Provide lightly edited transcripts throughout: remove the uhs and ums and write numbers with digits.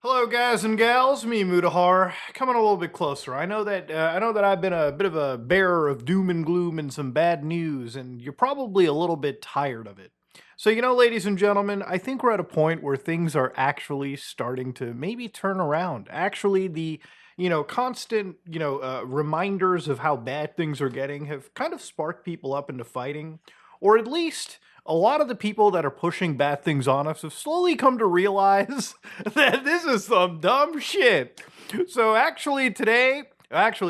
Hello, guys and gals. Me, Mudahar, coming a little bit closer. I know that I've been a bit of a bearer of doom and gloom and some bad news, and you're probably a little bit tired of it. So, ladies and gentlemen, I think we're at a point where things are actually starting to maybe turn around. Actually, the constant reminders of how bad things are getting have kind of sparked people up into fighting, or at least a lot of the people that are pushing bad things on us have slowly come to realize that this is some dumb shit. So actually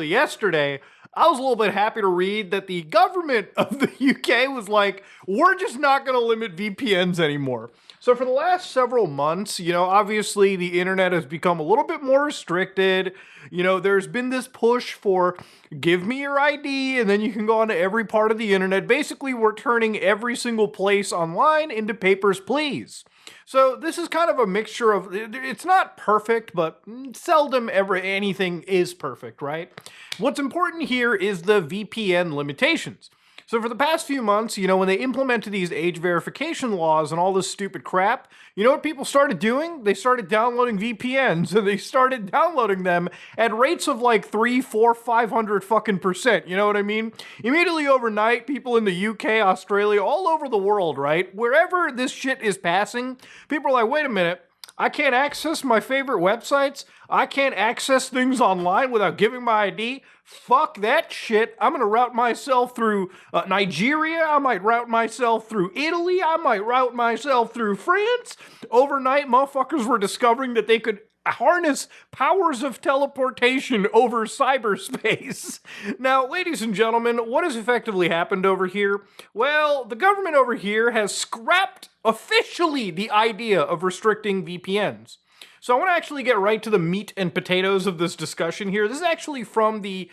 yesterday, I was a little bit happy to read that the government of the UK was like, we're just not going to limit VPNs anymore. So for the last several months, obviously the internet has become a little bit more restricted. There's been this push for give me your ID and then you can go onto every part of the internet. Basically, we're turning every single place online into papers, please. So this is kind of a mixture of, it's not perfect, but seldom ever anything is perfect, right? What's important here is the VPN limitations. So for the past few months, when they implemented these age verification laws and all this stupid crap, you know what people started doing? They started downloading VPNs and they started downloading them at rates of like 3, 4, 500 fucking percent. You know what I mean? Immediately overnight, people in the UK, Australia, all over the world, right? Wherever this shit is passing, people are like, wait a minute. I can't access my favorite websites. I can't access things online without giving my ID. Fuck that shit. I'm going to route myself through Nigeria. I might route myself through Italy. I might route myself through France. Overnight, motherfuckers were discovering that they could harness powers of teleportation over cyberspace. Now, ladies and gentlemen, what has effectively happened over here? Well, the government over here has scrapped officially the idea of restricting VPNs. So I want to actually get right to the meat and potatoes of this discussion here. This is actually from the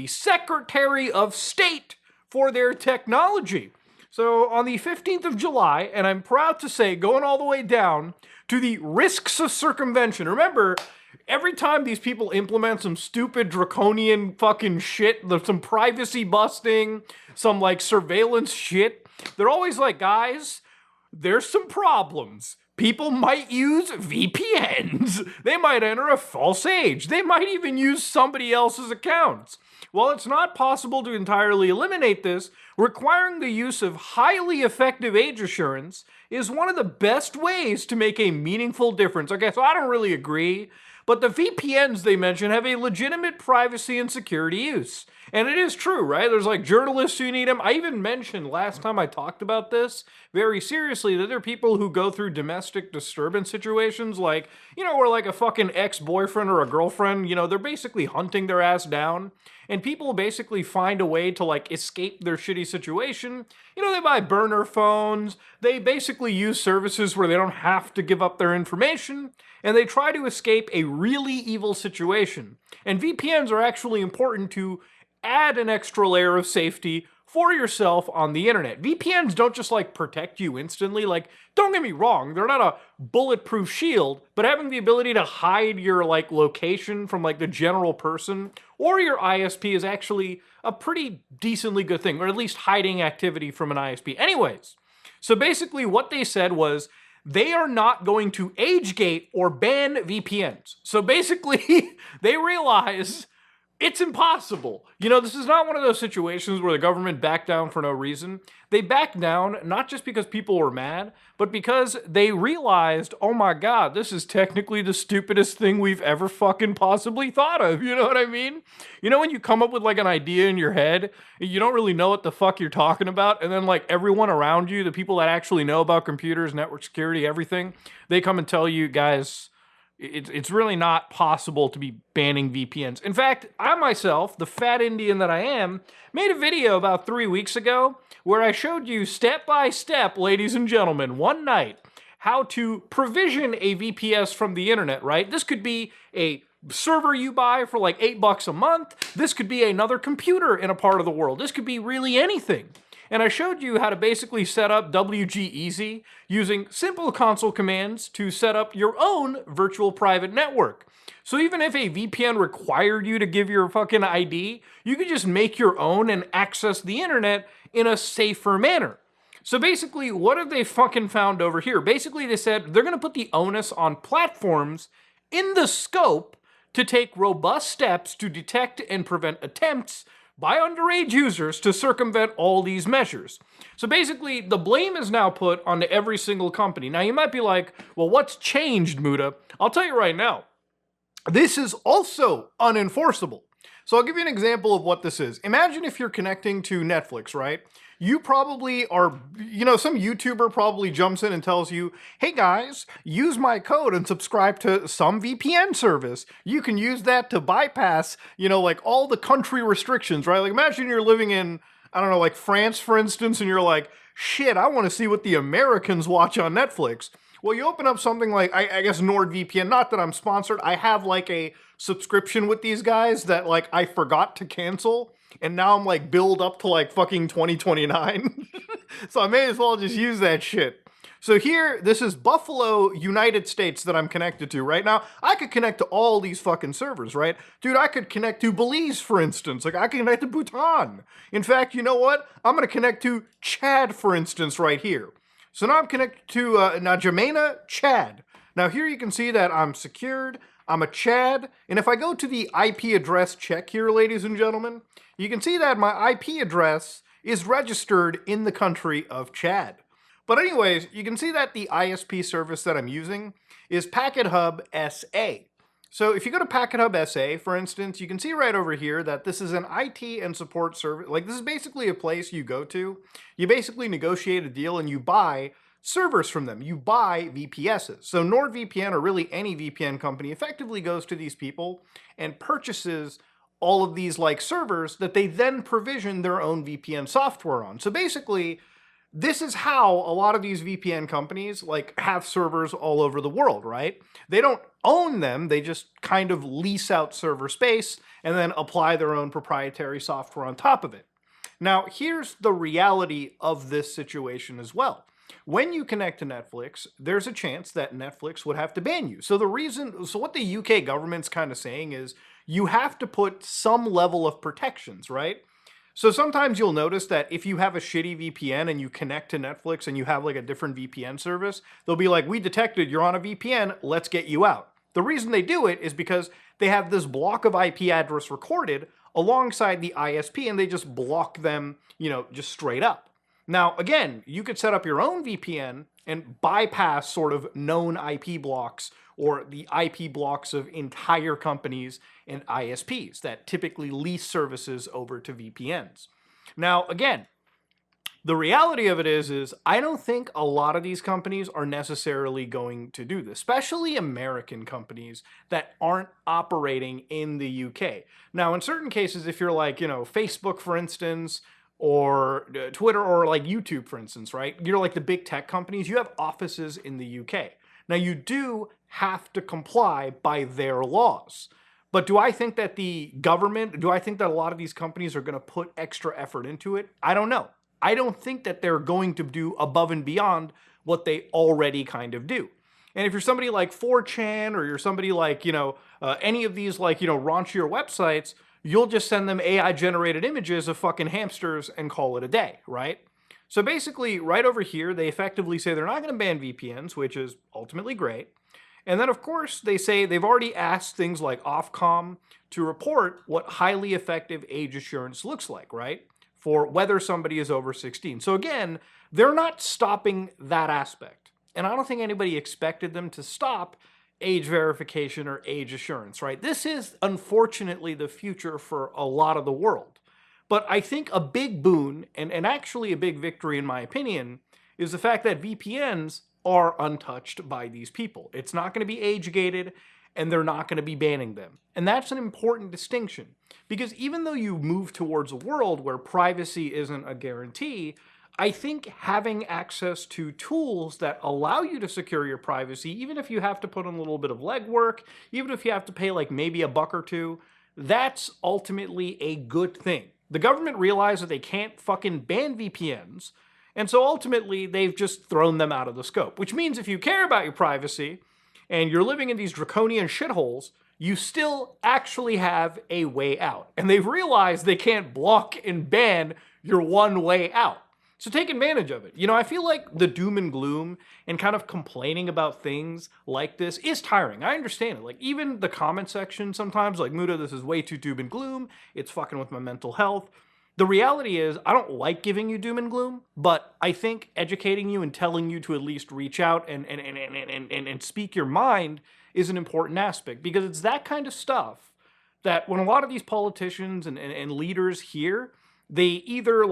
Secretary of State for their technology. So on the 15th of July, and I'm proud to say, going all the way down to the risks of circumvention. Remember, every time these people implement some stupid draconian fucking shit, some privacy busting, some like surveillance shit, they're always like, guys, there's some problems. People might use VPNs. They might enter a false age. They might even use somebody else's accounts. While it's not possible to entirely eliminate this, requiring the use of highly effective age assurance is one of the best ways to make a meaningful difference. Okay, so I don't really agree, but the VPNs they mention have a legitimate privacy and security use. And it is true, right? There's like journalists who need them. I even mentioned last time I talked about this very seriously that there are people who go through domestic disturbance situations like, where like a fucking ex-boyfriend or a girlfriend, they're basically hunting their ass down. And people basically find a way to like escape their shitty situation. They buy burner phones. They basically use services where they don't have to give up their information. And they try to escape a really evil situation. And VPNs are actually important to add an extra layer of safety for yourself on the internet. VPNs don't just like protect you instantly. Like, don't get me wrong, they're not a bulletproof shield, but having the ability to hide your like location from like the general person or your ISP is actually a pretty decently good thing, or at least hiding activity from an ISP. Anyways, so basically what they said was they are not going to age gate or ban VPNs. So basically they realize it's impossible. This is not one of those situations where the government backed down for no reason. They backed down not just because people were mad, but because they realized, oh my god, this is technically the stupidest thing we've ever fucking possibly thought of. You know what I mean? When you come up with like an idea in your head, you don't really know what the fuck you're talking about, and then like everyone around you, the people that actually know about computers, network security, everything, they come and tell you, guys, it's really not possible to be banning VPNs. In fact, I myself, the fat Indian that I am, made a video about 3 weeks ago where I showed you step by step, ladies and gentlemen, one night, how to provision a VPS from the internet, right? This could be a server you buy for like $8 a month. This could be another computer in a part of the world. This could be really anything. And I showed you how to basically set up WG Easy using simple console commands to set up your own virtual private network. So even if a VPN required you to give your fucking ID, you could just make your own and access the internet in a safer manner. So basically, what have they fucking found over here? Basically, they said they're going to put the onus on platforms in the scope to take robust steps to detect and prevent attempts by underage users to circumvent all these measures. So basically, the blame is now put onto every single company. Now, you might be like, well, what's changed, Muda? I'll tell you right now, this is also unenforceable. So I'll give you an example of what this is. Imagine if you're connecting to Netflix, right? You probably are, some YouTuber probably jumps in and tells you, hey guys, use my code and subscribe to some VPN service. You can use that to bypass, like all the country restrictions, right? Like imagine you're living in, I don't know, like France, for instance, and you're like, shit, I want to see what the Americans watch on Netflix. Well, you open up something like, I guess NordVPN, not that I'm sponsored. I have like a subscription with these guys that like I forgot to cancel. And now I'm like billed up to like fucking 2029. So I may as well just use that shit. So here, this is Buffalo, United States that I'm connected to right now. I could connect to all these fucking servers, right? Dude, I could connect to Belize, for instance. Like I could connect to Bhutan. In fact, you know what? I'm gonna connect to Chad, for instance, right here. So now I'm connected to N'Djamena, Chad. Now here you can see that I'm secured, I'm a Chad, and if I go to the IP address check here, ladies and gentlemen, you can see that my IP address is registered in the country of Chad. But anyways, you can see that the ISP service that I'm using is Packet Hub SA. So if you go to Packet Hub SA, for instance, you can see right over here that this is an IT and support service. Like this is basically a place you go to. You basically negotiate a deal and you buy servers from them. You buy VPSs. So NordVPN, or really any VPN company, effectively goes to these people and purchases all of these like servers that they then provision their own VPN software on. So basically, this is how a lot of these VPN companies like have servers all over the world, right? They don't own them, they just kind of lease out server space and then apply their own proprietary software on top of it. Now, here's the reality of this situation as well. When you connect to Netflix, there's a chance that Netflix would have to ban you. So what the UK government's kind of saying is you have to put some level of protections, right? So sometimes you'll notice that if you have a shitty VPN and you connect to Netflix and you have like a different VPN service, they'll be like, we detected you're on a VPN, let's get you out. The reason they do it is because they have this block of IP address recorded alongside the ISP and they just block them, just straight up. Now, again, you could set up your own VPN and bypass sort of known IP blocks or the IP blocks of entire companies and ISPs that typically lease services over to VPNs. Now, again, the reality of it is I don't think a lot of these companies are necessarily going to do this, especially American companies that aren't operating in the UK. Now, in certain cases, if you're like, Facebook, for instance, or Twitter or like YouTube, for instance, right? You're like the big tech companies, you have offices in the UK. Now, you do have to comply by their laws. But do I think that a lot of these companies are going to put extra effort into it? I don't know. I don't think that they're going to do above and beyond what they already kind of do. And if you're somebody like 4chan or you're somebody like, any of these like, raunchier websites, you'll just send them AI-generated images of fucking hamsters and call it a day, right? So basically, right over here, they effectively say they're not going to ban VPNs, which is ultimately great. And then, of course, they say they've already asked things like Ofcom to report what highly effective age assurance looks like, right? For whether somebody is over 16. So again, they're not stopping that aspect. And I don't think anybody expected them to stop age verification or age assurance, right? This is unfortunately the future for a lot of the world. But I think a big boon, and actually a big victory in my opinion, is the fact that VPNs are untouched by these people. It's not going to be age gated, and they're not going to be banning them. And that's an important distinction, because even though you move towards a world where privacy isn't a guarantee, I think having access to tools that allow you to secure your privacy, even if you have to put in a little bit of legwork, even if you have to pay like maybe a buck or two, that's ultimately a good thing. The government realized that they can't fucking ban VPNs, and so ultimately they've just thrown them out of the scope, which means if you care about your privacy and you're living in these draconian shitholes, you still actually have a way out. And they've realized they can't block and ban your one way out. So take advantage of it. I feel like the doom and gloom and kind of complaining about things like this is tiring. I understand it. Like even the comment section sometimes, like Muda, this is way too doom and gloom. It's fucking with my mental health. The reality is, I don't like giving you doom and gloom, but I think educating you and telling you to at least reach out and speak your mind is an important aspect because it's that kind of stuff that when a lot of these politicians and leaders hear, they either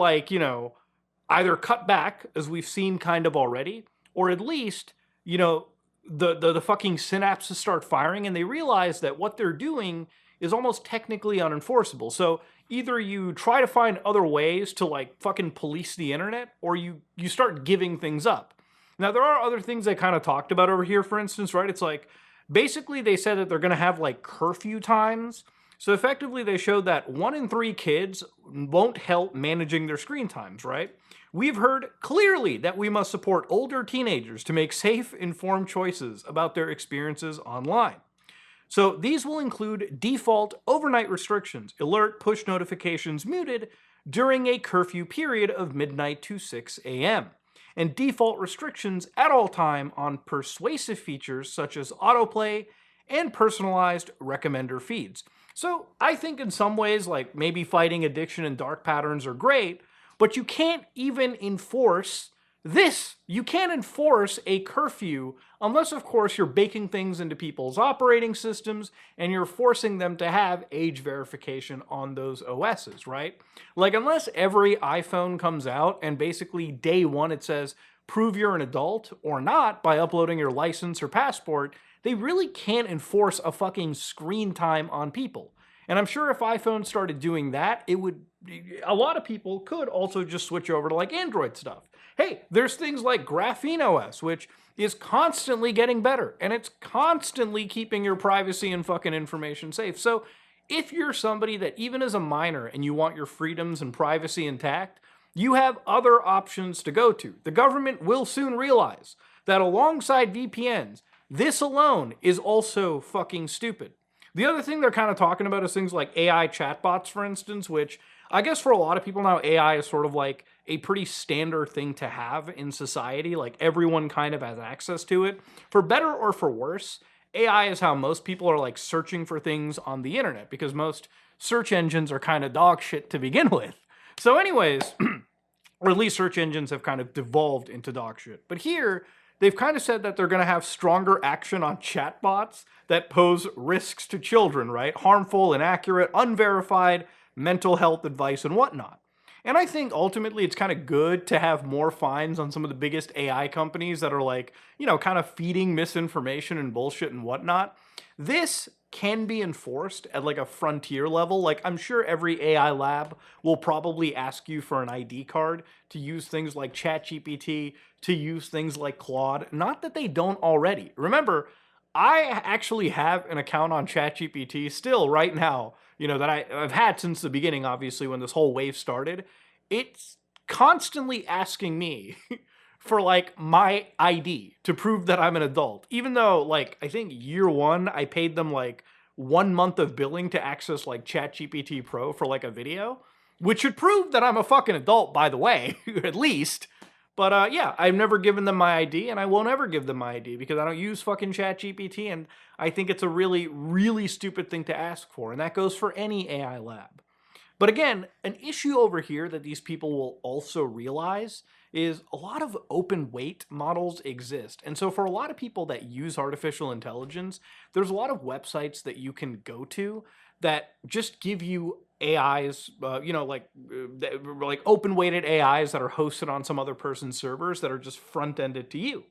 either cut back, as we've seen kind of already, or at least, you know, the fucking synapses start firing and they realize that what they're doing is almost technically unenforceable. So either you try to find other ways to like fucking police the internet, or you start giving things up. Now there are other things they kind of talked about over here, for instance, right? It's like basically they said that they're gonna have like curfew times. So effectively they showed that 1 in 3 kids won't help managing their screen times, right? We've heard clearly that we must support older teenagers to make safe, informed choices about their experiences online. So these will include default overnight restrictions, alert push notifications muted during a curfew period of midnight to 6 a.m., and default restrictions at all time on persuasive features such as autoplay and personalized recommender feeds. So I think in some ways, like maybe fighting addiction and dark patterns are great, but you can't even enforce this. You can't enforce a curfew unless, of course, you're baking things into people's operating systems and you're forcing them to have age verification on those OSs, right? Like, unless every iPhone comes out and basically day one it says, prove you're an adult or not by uploading your license or passport, they really can't enforce a fucking screen time on people. And I'm sure if iPhone started doing that, a lot of people could also just switch over to like Android stuff. Hey, there's things like Graphene OS, which is constantly getting better and it's constantly keeping your privacy and fucking information safe. So if you're somebody that even as a minor and you want your freedoms and privacy intact, you have other options to go to. The government will soon realize that alongside VPNs, this alone is also fucking stupid. The other thing they're kind of talking about is things like AI chatbots, for instance, which I guess for a lot of people now, AI is sort of like a pretty standard thing to have in society. Like everyone kind of has access to it. For better or for worse, AI is how most people are like searching for things on the internet because most search engines are kind of dog shit to begin with. So anyways, or at least search engines have kind of devolved into dog shit. But here, they've kind of said that they're going to have stronger action on chatbots that pose risks to children, right? Harmful, inaccurate, unverified mental health advice and whatnot. And I think ultimately it's kind of good to have more fines on some of the biggest AI companies that are like, kind of feeding misinformation and bullshit and whatnot. This can be enforced at like a frontier level. Like I'm sure every AI lab will probably ask you for an ID card to use things like ChatGPT, to use things like Claude. Not that they don't already. Remember, I actually have an account on ChatGPT still right now, that I've had since the beginning, obviously, when this whole wave started. It's constantly asking me for like my ID to prove that I'm an adult. Even though like I think year one I paid them like 1 month of billing to access like ChatGPT Pro for like a video, which should prove that I'm a fucking adult, by the way, at least. But yeah, I've never given them my ID and I won't ever give them my ID because I don't use fucking ChatGPT and I think it's a really, really stupid thing to ask for. And that goes for any AI lab. But again, an issue over here that these people will also realize is a lot of open weight models exist. And so for a lot of people that use artificial intelligence, there's a lot of websites that you can go to that just give you AIs, like open weighted AIs that are hosted on some other person's servers that are just front ended to you.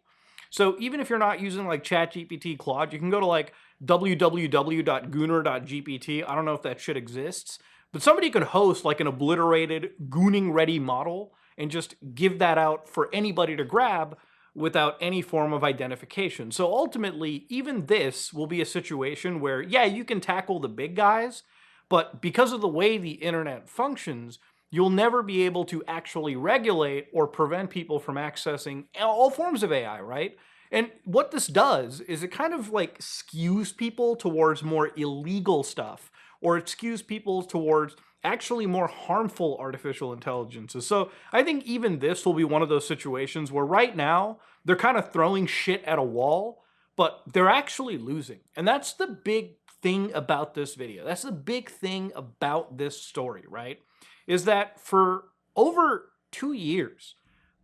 So even if you're not using like ChatGPT, Claude, you can go to like www.gooner.gpt. I don't know if that shit exists, but somebody could host like an obliterated gooning ready model and just give that out for anybody to grab without any form of identification. So ultimately, even this will be a situation where, yeah, you can tackle the big guys, but because of the way the internet functions, you'll never be able to actually regulate or prevent people from accessing all forms of AI, right? And what this does is it kind of like skews people towards more illegal stuff, or it skews people towards actually more harmful artificial intelligences. So I think even this will be one of those situations where right now they're kind of throwing shit at a wall, but they're actually losing. And that's the big thing about this video. That's the big thing about this story, right? Is that for over 2 years,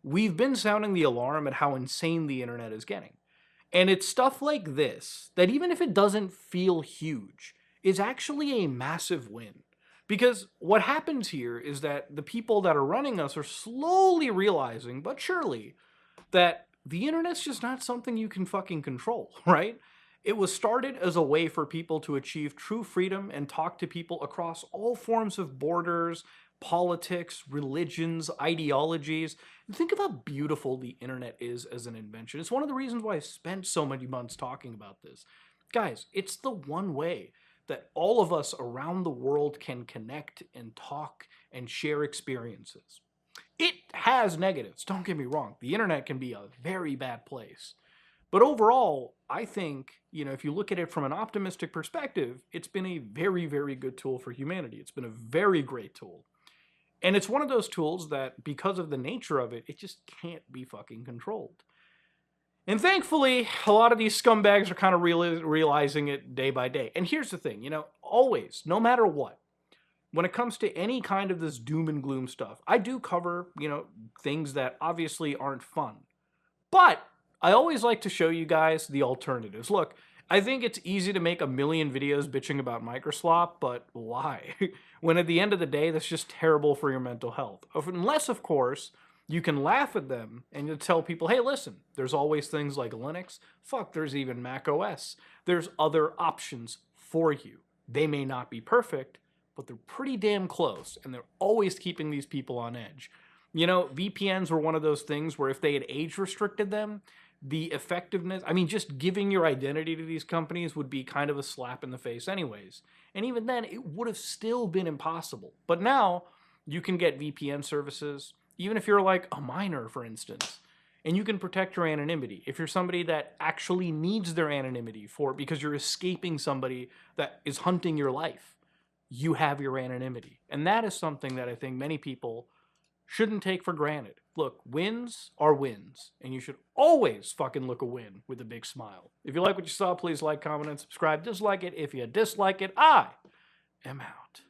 we've been sounding the alarm at how insane the internet is getting. And it's stuff like this that, even if it doesn't feel huge, is actually a massive win. Because what happens here is that the people that are running us are slowly realizing, but surely, that the internet's just not something you can fucking control, right? It was started as a way for people to achieve true freedom and talk to people across all forms of borders, politics, religions, ideologies. And think of how beautiful the internet is as an invention. It's one of the reasons why I spent so many months talking about this. Guys, it's the one way that all of us around the world can connect and talk and share experiences. It has negatives, don't get me wrong. The internet can be a very bad place. But overall, I think, if you look at it from an optimistic perspective, it's been a very, very good tool for humanity. It's been a very great tool. And it's one of those tools that, because of the nature of it, it just can't be fucking controlled. And thankfully, a lot of these scumbags are kind of realizing it day by day. And here's the thing, always, no matter what, when it comes to any kind of this doom and gloom stuff, I do cover, things that obviously aren't fun. But I always like to show you guys the alternatives. Look, I think it's easy to make a million videos bitching about Microsoft, but why? When at the end of the day, that's just terrible for your mental health. Unless, of course, you can laugh at them and you tell people, hey, listen, there's always things like Linux. Fuck, there's even Mac OS. There's other options for you. They may not be perfect, but they're pretty damn close, and they're always keeping these people on edge. VPNs were one of those things where if they had age restricted them, the effectiveness, just giving your identity to these companies would be kind of a slap in the face anyways. And even then, it would have still been impossible. But now, you can get VPN services, even if you're like a minor, for instance, and you can protect your anonymity. If you're somebody that actually needs their anonymity because you're escaping somebody that is hunting your life, you have your anonymity. And that is something that I think many people shouldn't take for granted. Look, wins are wins, and you should always fucking look a win with a big smile. If you like what you saw, please like, comment, and subscribe. Dislike it if you dislike it. I am out.